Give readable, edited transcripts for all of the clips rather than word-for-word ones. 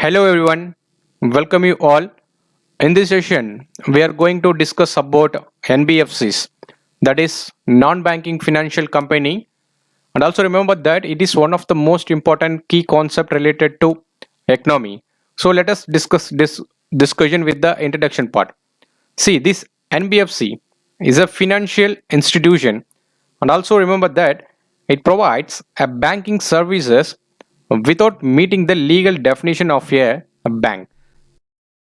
Hello everyone, welcome you all. In this session, we are going to discuss about NBFCs, that is non-banking financial company, and also remember that it is one of the most important key concept related to economy. So let us discuss this discussion with the introduction part. See, this NBFC is a financial institution, and also remember that it provides a banking services without meeting the legal definition of a bank.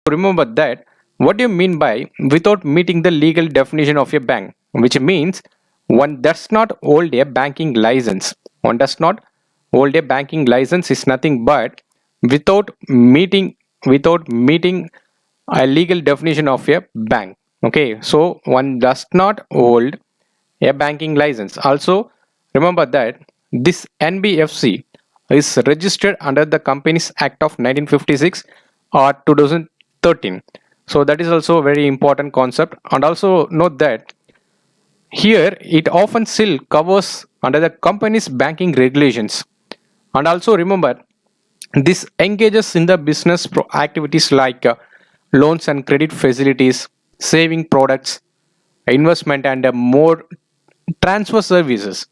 Remember that what do you mean by without meeting the legal definition of a bank, which means one does not hold a banking license. One does not hold a banking license is nothing but without meeting a legal definition of a bank. Okay, so one does not hold a banking license. Also, remember that this NBFC is registered under the Companies Act of 1956 or 2013. So that is also a very important concept. And also note that here it often still covers under the company's banking regulations. And also remember this engages in the business activities like loans and credit facilities, saving products, investment, and more transfer services.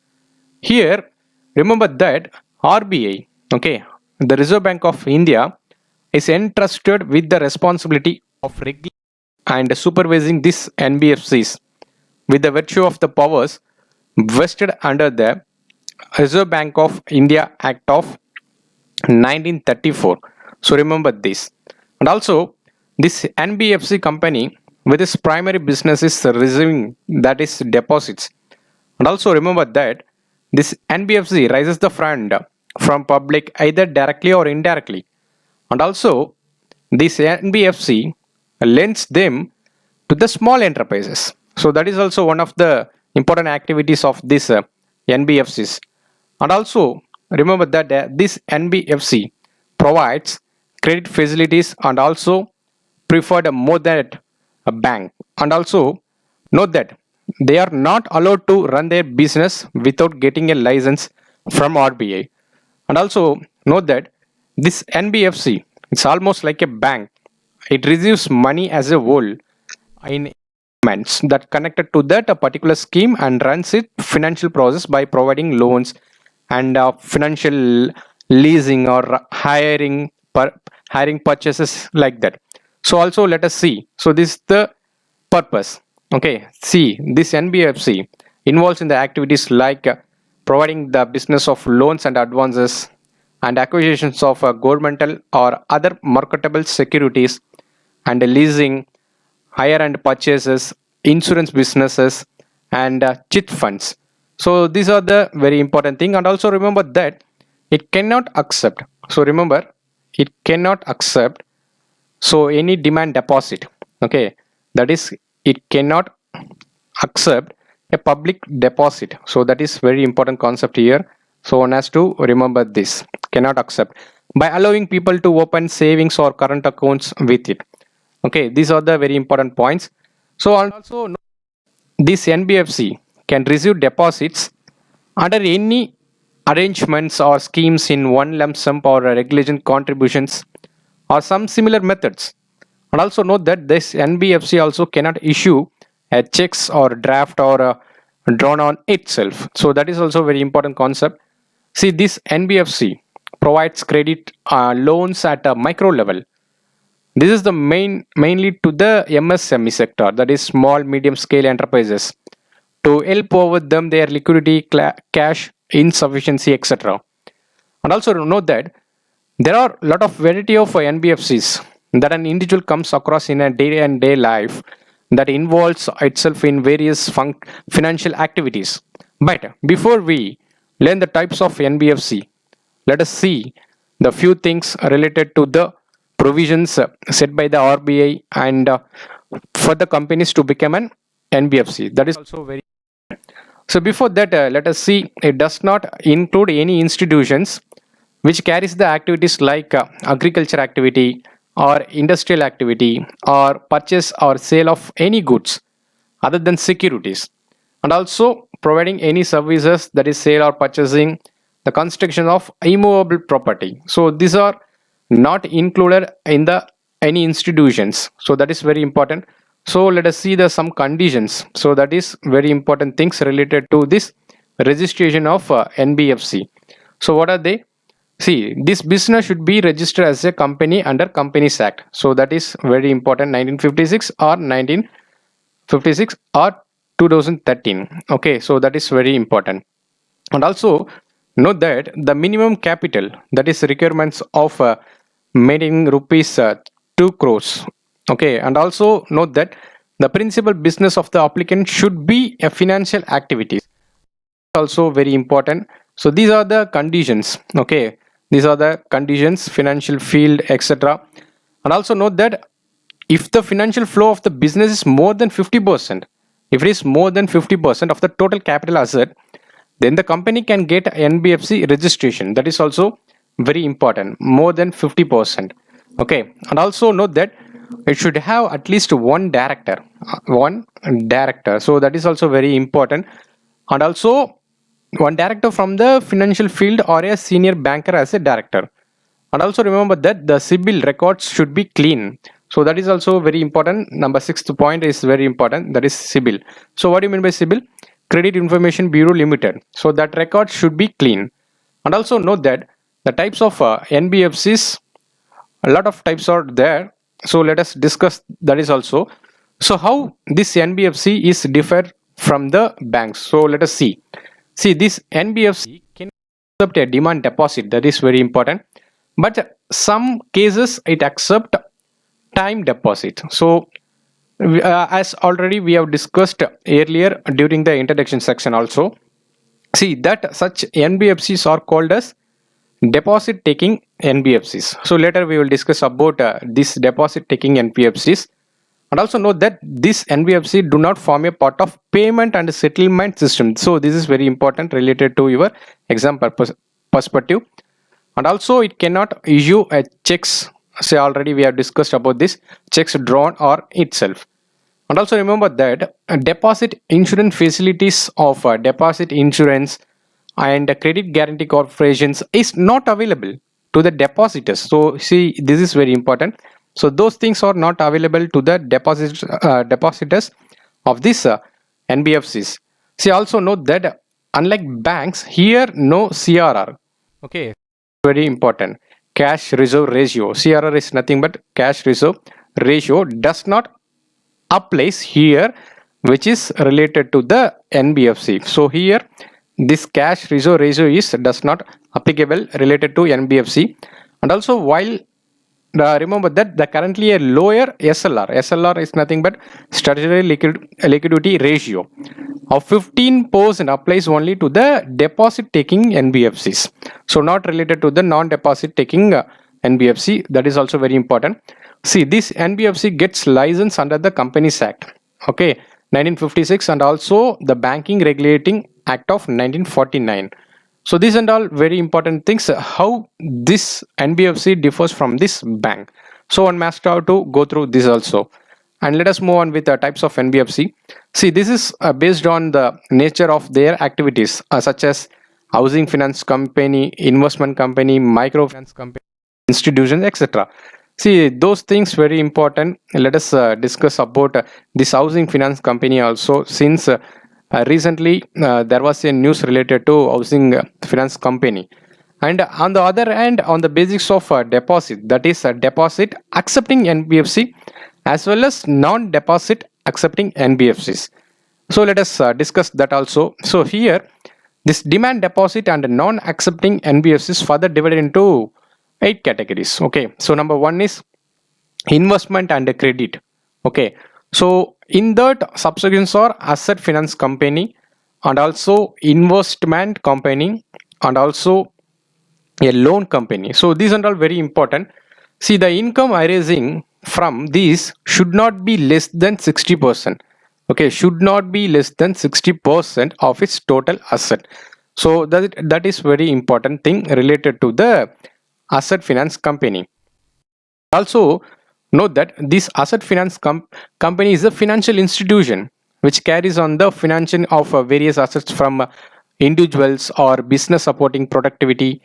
Here, remember that RBI, okay, the Reserve Bank of India, is entrusted with the responsibility of regulating and supervising these NBFCs with the virtue of the powers vested under the Reserve Bank of India Act of 1934. So remember this. And also, this NBFC company with its primary business is receiving, that is deposits. And also remember that this NBFC raises the fund from public either directly or indirectly. And also this NBFC lends them to the small enterprises. So that is also one of the important activities of this NBFCs. And also remember that this NBFC provides credit facilities and also preferred more than a bank. And also note that they are not allowed to run their business without getting a license from RBI. And also note that this NBFC, it's almost like a bank. It receives money as a whole in payments that connected to that a particular scheme and runs its financial process by providing loans and financial leasing or hiring purchases like that. So also let us see. So this is the purpose. Okay, see, this NBFC involves in the activities like providing the business of loans and advances and acquisitions of governmental or other marketable securities and leasing, hire and purchases, insurance businesses, and chit funds. So these are the very important thing. And also remember that it cannot accept. So remember, it cannot accept so any demand deposit. Okay, that is, it cannot accept a public deposit. So that is very important concept here. So one has to remember this, cannot accept, by allowing people to open savings or current accounts with it. Okay, these are the very important points. So also this NBFC can receive deposits under any arrangements or schemes in one lump sum or regulation contributions or some similar methods. And also note that this NBFC also cannot issue checks or draft or drawn on itself. So that is also very important concept. See, this NBFC provides credit loans at a micro level. This is the mainly to the MSME sector, that is small medium scale enterprises, to help over them their liquidity, cash insufficiency, etc. And also note that there are a lot of variety of NBFCs that an individual comes across in a day-to-day life that involves itself in various financial activities. But before we learn the types of NBFC, let us see the few things related to the provisions set by the RBI and for the companies to become an NBFC. That is also very. So before that, let us see, it does not include any institutions which carries the activities like agriculture activity or industrial activity or purchase or sale of any goods other than securities, and also providing any services, that is sale or purchasing the construction of immovable property. So these are not included in the any institutions. So that is very important. So let us see the some conditions. So that is very important things related to this registration of NBFC. So what are they? See, this business should be registered as a company under Companies Act. So that is very important, 1956 or 1956 or 2013. Okay, so that is very important. And also note that the minimum capital, that is requirements of maintaining rupees 2 crores. Okay, and also note that the principal business of the applicant should be a financial activities. Also very important. So these are the conditions. Okay, these are the conditions, financial field, etc. And also note that if the financial flow of the business is more than 50%, if it is more than 50% of the total capital asset, then the company can get NBFC registration. That is also very important, more than 50%. Okay, and also note that it should have at least one director, so that is also very important. And also one director from the financial field or a senior banker as a director. And also remember that the CIBIL records should be clean. So that is also very important. Number 6th point is very important, that is CIBIL. So what do you mean by CIBIL? Credit Information Bureau Limited. So that record should be clean. And also note that the types of NBFCs, a lot of types are there. So let us discuss that is also. So how this NBFC is different from the banks? So let us see. See, this NBFC can accept a demand deposit, that is very important. But some cases it accept time deposit. So as already we have discussed earlier during the introduction section also, see that such NBFCs are called as deposit taking NBFCs. So later we will discuss about this deposit taking NBFCs. And also note that this NBFC do not form a part of payment and settlement system. So this is very important related to your exam perspective. And also it cannot issue a checks. Say already we have discussed about this, checks drawn or itself. And also remember that deposit insurance facilities of deposit insurance and credit guarantee corporations is not available to the depositors. So see, this is very important. So those things are not available to the depositors of this NBFCs. See, also note that unlike banks, here no CRR. Okay, very important. Cash reserve ratio. CRR is nothing but cash reserve ratio does not applies here, which is related to the NBFC. So here this cash reserve ratio is does not applicable related to NBFC. And also while remember that the currently a lower SLR is nothing but statutory liquidity ratio of 15% applies only to the deposit taking NBFCs. So not related to the non-deposit taking NBFC. That is also very important. See, this NBFC gets license under the Companies Act, okay, 1956, and also the Banking Regulating Act of 1949. So these and all very important things, how this NBFC differs from this bank. So one must have to go through this also. And let us move on with the types of NBFC. See, this is based on the nature of their activities, such as housing finance company, investment company, microfinance company, institutions, etc. See, those things very important. Let us discuss about this housing finance company also, since recently there was a news related to housing finance company. And on the other hand, on the basis of deposit, that is deposit accepting NBFC as well as non-deposit accepting NBFCs. So let us discuss that also. So here this demand deposit and non-accepting NBFCs further divided into 8 categories. Okay, so number 1 is investment and credit. Okay, so in that subsections are asset finance company and also investment company and also a loan company. So these are all very important. See, the income arising from these should not be less than 60%. Okay, should not be less than 60% of its total asset. So that is very important thing related to the asset finance company. Also note that this asset finance company is a financial institution which carries on the financing of various assets from individuals or business supporting productivity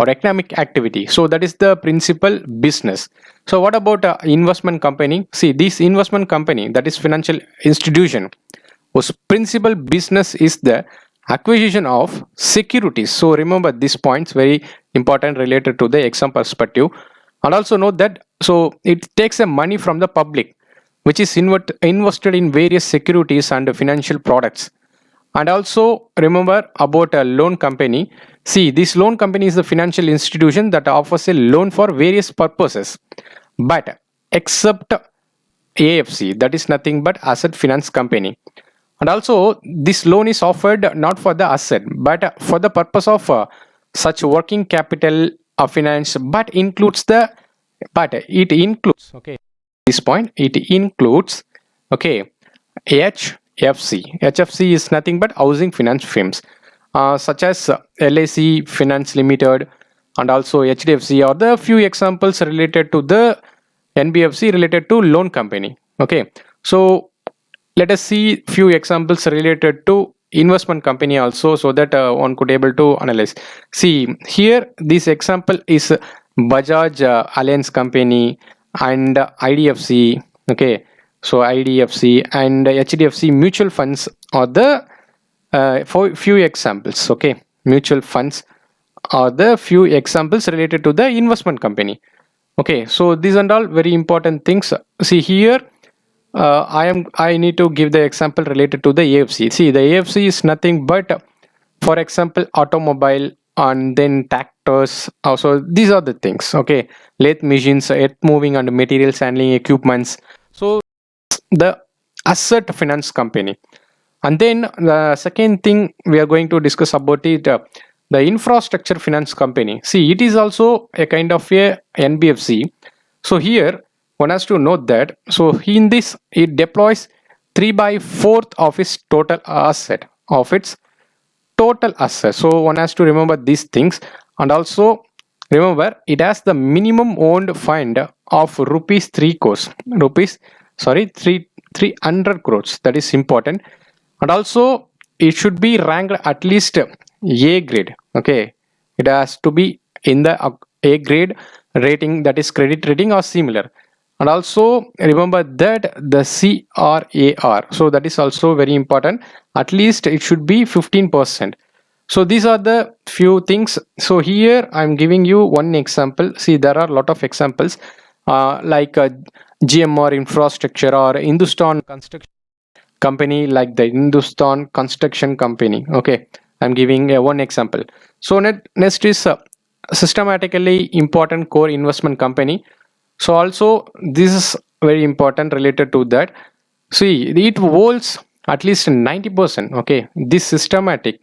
or economic activity. So that is the principal business. So what about investment company? See, this investment company, that is financial institution, whose principal business is the acquisition of securities. So remember this points very important related to the exam perspective. And also note that so it takes the money from the public, which is invested in various securities and financial products. And also remember about a loan company. See, this loan company is the financial institution that offers a loan for various purposes. But except AFC, that is nothing but asset finance company. And also this loan is offered not for the asset but for the purpose of such working capital finance, but it includes, okay, this point, it includes, okay, HFC is nothing but housing finance firms, such as LIC Finance Limited and also HDFC are the few examples related to the NBFC related to loan company. Okay, so let us see few examples related to investment company also, so that one could able to analyze. See here, this example is Bajaj Alliance Company and IDFC. Okay, so IDFC and HDFC mutual funds are the for few examples. Okay, mutual funds are the few examples related to the investment company. Okay, so these are all very important things. See here, I need to give the example related to the AFC. See, the AFC is nothing but, for example, automobile and then tractors. Also, these are the things. Okay, lathe machines, earth moving and materials handling equipments. So the asset finance company. And then the second thing we are going to discuss about it, the infrastructure finance company. See, it is also a kind of a NBFC. So here one has to note that, so in this it deploys 3 by 4th of its total asset, so one has to remember these things. And also remember, it has the minimum owned fund of rupees 300 crores. That is important. And also it should be ranked at least A grade. Okay, it has to be in the A grade rating, that is credit rating or similar. And also remember that the CRAR, so that is also very important, at least it should be 15%. So these are the few things. So here I'm giving you one example. See, there are a lot of examples like GMR Infrastructure or Hindustan Construction Company, like the Hindustan Construction Company. Okay, I'm giving one example. So next is systematically important core investment company. So also this is very important related to that. See, it holds at least 90%. Okay, this systematic,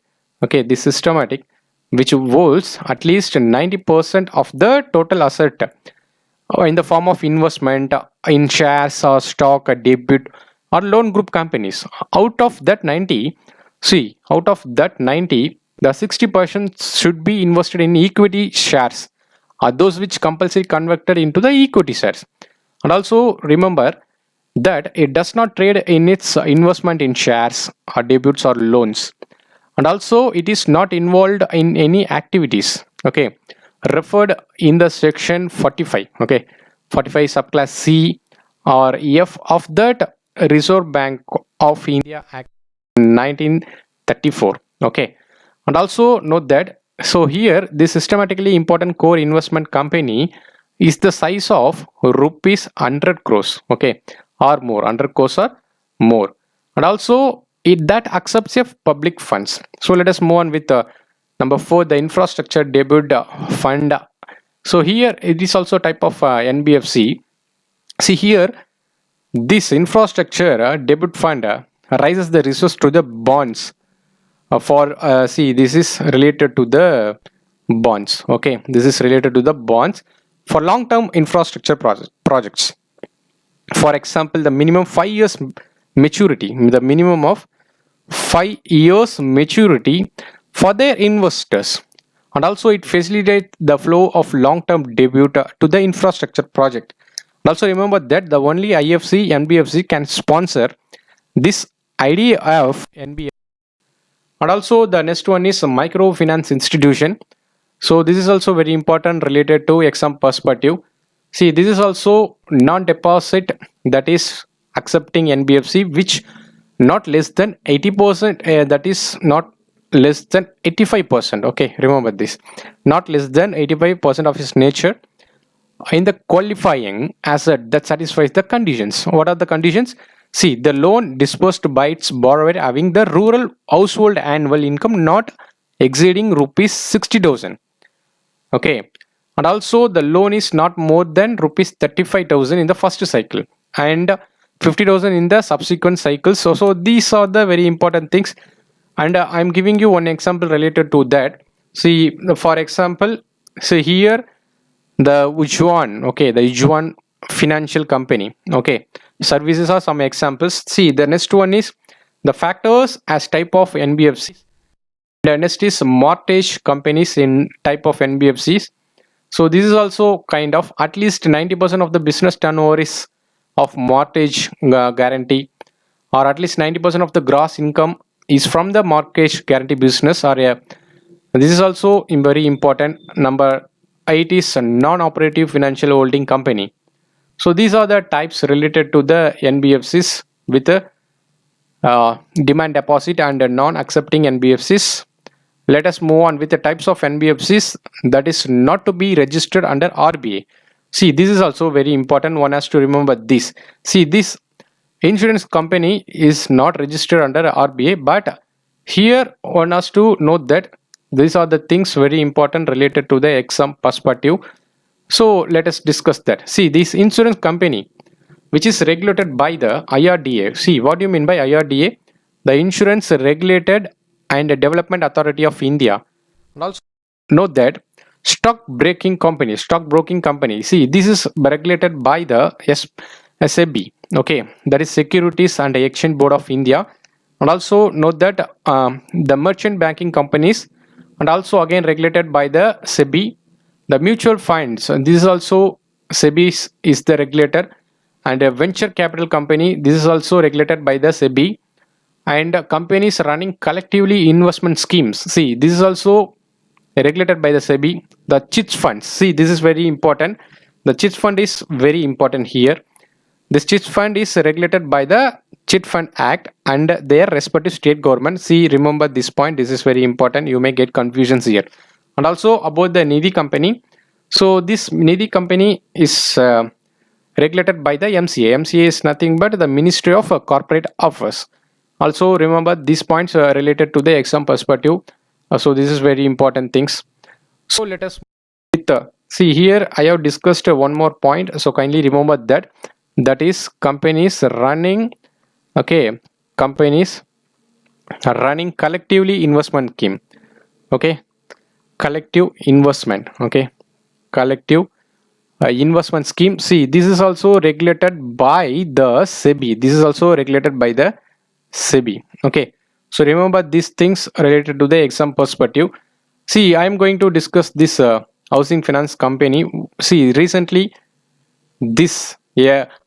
which holds at least 90% of the total asset in the form of investment in shares or stock, debit or loan group companies. Out of that 90, the 60% should be invested in equity shares, are those which compulsory converted into the equity shares. And also remember that it does not trade in its investment in shares or debits or loans. And also it is not involved in any activities, okay, referred in the section 45, okay, 45 subclass C or F of that Reserve Bank of India Act 1934. Okay, and also note that, so here this systematically important core investment company is the size of rupees 100 crores, okay, or more, 100 crores or more. And also it that accepts of public funds. So let us move on with number 4, the infrastructure debut fund. So here it is also type of NBFC. See here, this infrastructure debut fund raises the resource to the bonds see, this is related to the bonds. Okay, this is related to the bonds for long-term infrastructure projects. For example, the minimum 5 years maturity, the minimum of 5 years maturity for their investors. And also it facilitates the flow of long-term debut to the infrastructure project. And also remember that the only IFC, NBFC can sponsor this idea of NBFC. And also the next one is a microfinance institution. So this is also very important related to exam perspective. See, this is also non-deposit, that is accepting NBFC, which not less than 80%, that is not less than 85%. Okay, remember this, not less than 85% of its nature in the qualifying asset that satisfies the conditions. What are the conditions? See, the loan disbursed by its borrower having the rural household annual income not exceeding rupees 60,000. Okay, and also the loan is not more than rupees 35,000 in the first cycle and 50,000 in the subsequent cycles. So these are the very important things, and I'm giving you one example related to that. See, for example, see here the Ujwan, okay, the Ujwan financial company, okay, services are some examples. See, the next one is the factors as type of NBFCs. The next is mortgage companies in type of NBFCs. So this is also kind of at least 90% of the business turnover is of mortgage guarantee, or at least 90% of the gross income is from the mortgage guarantee business, or this is also very important. Number 8 is a non-operative financial holding company. So these are the types related to the NBFCs with a demand deposit and non-accepting NBFCs. Let us move on with the types of NBFCs that is not to be registered under RBA. See, this is also very important. One has to remember this. See, this insurance company is not registered under RBA, but here one has to note that these are the things very important related to the exam perspective. So let us discuss that. See, this insurance company which is regulated by the IRDA. See, what do you mean by IRDA? The Insurance Regulated and Development Authority of India. And also note that stockbroking company. See, this is regulated by the SEBI. Okay, that is Securities and Exchange Board of India. And also note that the merchant banking companies, and also again regulated by the SEBI. The mutual funds, and this is also SEBI is the regulator, and a venture capital company, this is also regulated by the SEBI, and companies running collectively investment schemes. See, this is also regulated by the SEBI. The chit funds, see, this is very important. The chit fund is very important here. This chit fund is regulated by the Chit Fund Act and their respective state government. See, remember this point. This is very important. You may get confusions here. And also about the Nidhi company. So this Nidhi company is regulated by the MCA. MCA is nothing but the Ministry of Corporate Affairs. Also remember these points related to the exam perspective. So this is very important things. So let us with see here I have discussed one more point. So kindly remember that. That is companies running, okay, companies running collectively investment scheme. Okay, collective investment. Okay, collective investment scheme. See, this is also regulated by the SEBI. This is also regulated by the SEBI. Okay, so remember these things related to the exam perspective. See, I am going to discuss this housing finance company. See, recently this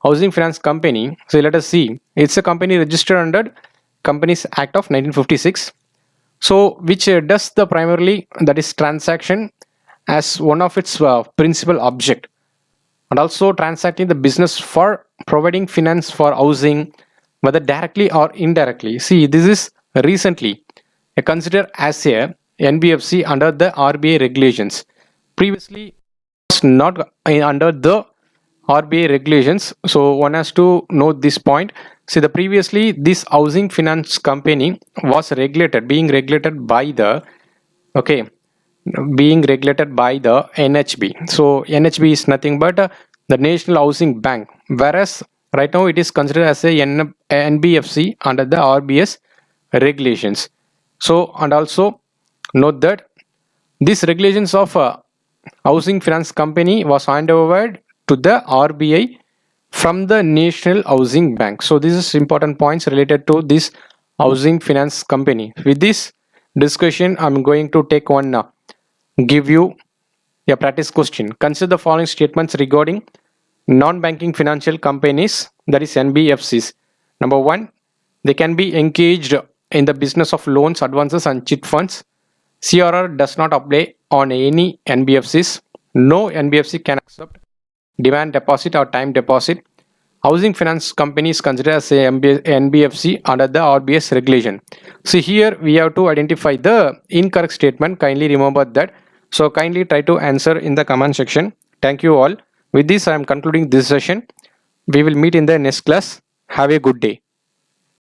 housing finance company. So let us see. It's a company registered under Companies Act of 1956. So which does the primarily, that is transaction, as one of its principal object, and also transacting the business for providing finance for housing, whether directly or indirectly. See, this is recently considered as a NBFC under the RBA regulations. Previously was not under the RBA regulations. So one has to note this point. See, the previously this housing finance company was being regulated by the, okay, being regulated by the NHB. So NHB is nothing but the National Housing Bank, whereas right now it is considered as a NBFC under the RBS regulations. So, and also note that these regulations of housing finance company was handed over to the RBI from the National Housing Bank. So this is important points related to this housing finance company. With this discussion, I'm going to take one give you a practice question. Consider the following statements regarding non-banking financial companies, that is NBFCs. Number 1, they can be engaged in the business of loans, advances and chit funds. CRR does not apply on any NBFCs. No NBFC can accept demand deposit or time deposit. Housing finance companies considered as a NBFC under the RBS regulation. See here we have to identify the incorrect statement. Kindly remember that. So kindly try to answer in the comment section. Thank you all. With this I am concluding this session. We will meet in the next class. Have a good day.